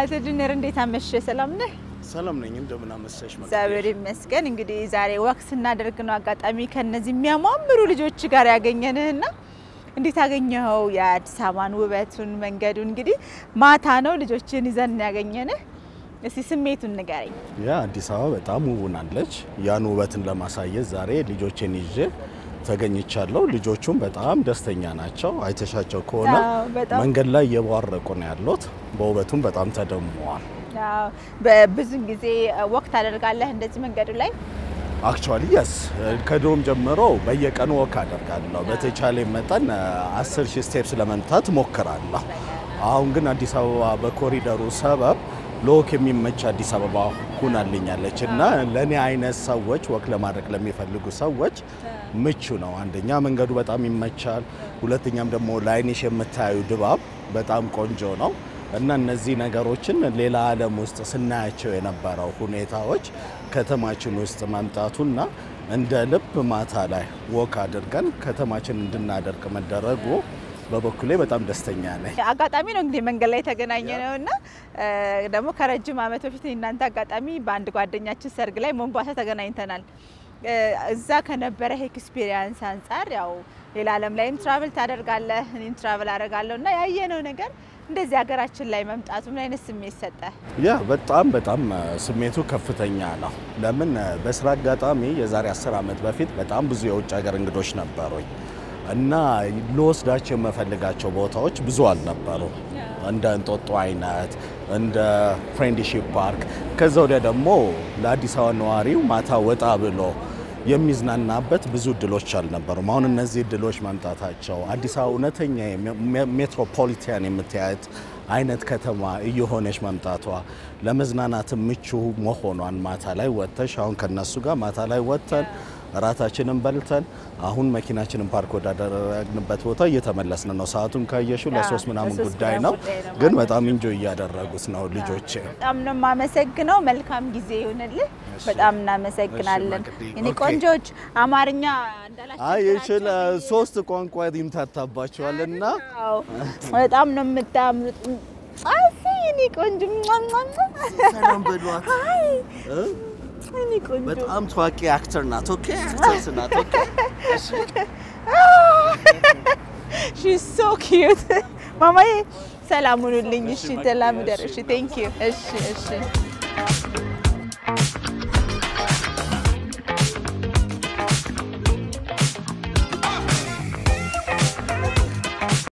አተድነር እንዴት አመሸ ሰላም ነህ ሰላም ነኝ እንደምን አመሰሽ ማለት ዛሬ መስገን እንግዲህ ዛሬ ወክስ እናደርግ ነው አጋጣሚ ከነዚህ የሚያማምሩ ልጆች ጋር ያገኘንህና እንዴት አገኘኸው የአዲስ አበባን ውበቱን መንገዱን እንግዲህ ማታ ነው ልጆችን ይዘን ያገኘንህ እስቲ ስሜቱን ንገረኝ ያ አዲስ አበባ በጣም ውብናለች ያን ውበትን ለማሳየት ዛሬ ልጆችን ይዤ ተገኝቻለሁ ልጆቹም በጣም ደስተኛ ናቸው አይተሻቸው ከሆነ መንገድ ላይ የባረቁ ነው ያሉት በውበቱም በጣም ተደምመዋል አዎ በብዙ ጊዜ ወቅት አደርጋለህ እንደዚህ መንገዱ ላይ actually yes ከዶም ጀምሮ በየቀኑ ወክ አደርጋለሁ በተቻለ መጠን 10000 ስቴፕስ ለመምታት ሞክራለሁ አሁን ግን አዲስ አበባ በኮሪደሩ ሰበብ ሎክ የሚመች አዲስ አበባ ሆናልኛለችና ለኔ አይነት ሰዎች ወክ ለማድረግ ለሚፈልጉ ሰዎች ምቹ ነው አንደኛ መንገዱ በጣም ይመቻል ሁለተኛም ደግሞ ላይንሽ የምታዩ ድባብ በጣም ቆንጆ ነው እና እነዚህ ነገሮችን ሌላ ዓለም ውስጥ ስናያቸው የነበረው ሁኔታዎች ከተማችን ውስጥ ማምጣቱና እንደ ልብ ማታ ላይ ወክ አድርገን ከተማችን እንድናደርግ መደረጉ በበኩሌ በጣም ደስተኛ ነኝ አጋጣሚ ነው እንግዲህ መንገድ ላይ ተገናኘነውና ደግሞ ከረጅም አመት በፊት እናንተ አጋጣሚ በአንድ ጓደኛችን ሰርግ ላይ ሞንጓሳ ተገናኝተናል እዛ ከነበረ ኤክስፒሪየንስ አንፃር ያው ሌላ ዓለም ላይም ትራቨል ታደርጋለህ እኔም ትራቨል አደርጋለሁና ያየነው ነገር እንደዚህ ሀገራችን ላይ መምጣቱ ምን አይነት ስሜት ሰጠ ያ በጣም ስሜቱ ከፍተኛ ነው ለምን በስራ አጋጣሚ የዛሬ 10 አመት በፊት በጣም ብዙ የውጭ ሀገር እንግዶች ነበሩኝ እና ለወስዳቸው መፈልጋቸው ቦታዎች ብዙ አልነበሩ እንደ እንጦጦ አይነት እንደ ፍሬንድሺፕ ፓርክ ከዛው ደግሞ ለአዲስ አበባ ነዋሪው ማታ ወጣ ብሎ የሚዝናናበት ብዙ ድሎች አልነበሩም አሁን እነዚህ ድሎች ማምጣታቸው አዲስ አበባ እውነተኛ ሜትሮፖሊታን የምትያት አይነት ከተማ እየሆነች ማምጣቷ ለመዝናናት ምቹ መሆኗን ማታ ላይ ወጥተሽ አሁን ከነሱ ጋር ማታ ላይ ወጥተን ራታችንን በልተን አሁን መኪናችንን ፓርክ ወዳደረግንበት ቦታ እየተመለስን ነው ሰዓቱን ካየሽው ለ3 ምናምን ጉዳይ ነው ግን በጣም ኢንጆይ ያደረጉት ነው ልጆች በጣም ነው ማመሰግነው መልካም ጊዜ ይሁንልህ በጣም እናመሰግናለን እኔ ቆንጆች አማርኛ እንዳላችሁ አይ እቺ ሶስት ቋንቋ ይምታታባቸዋልና በጣም ነው የምታምሩት እኔ ቆንጆ ሰላም በሏት እኔ ቆንጆ በጣም ታዋቂ አክተር ናት ኦኬ አክተርስ ናት ኦኬ she's so cute ማማዬ ሰላም ሁኑልኝ እሺ ሰላም ደርሽ thank you እሺ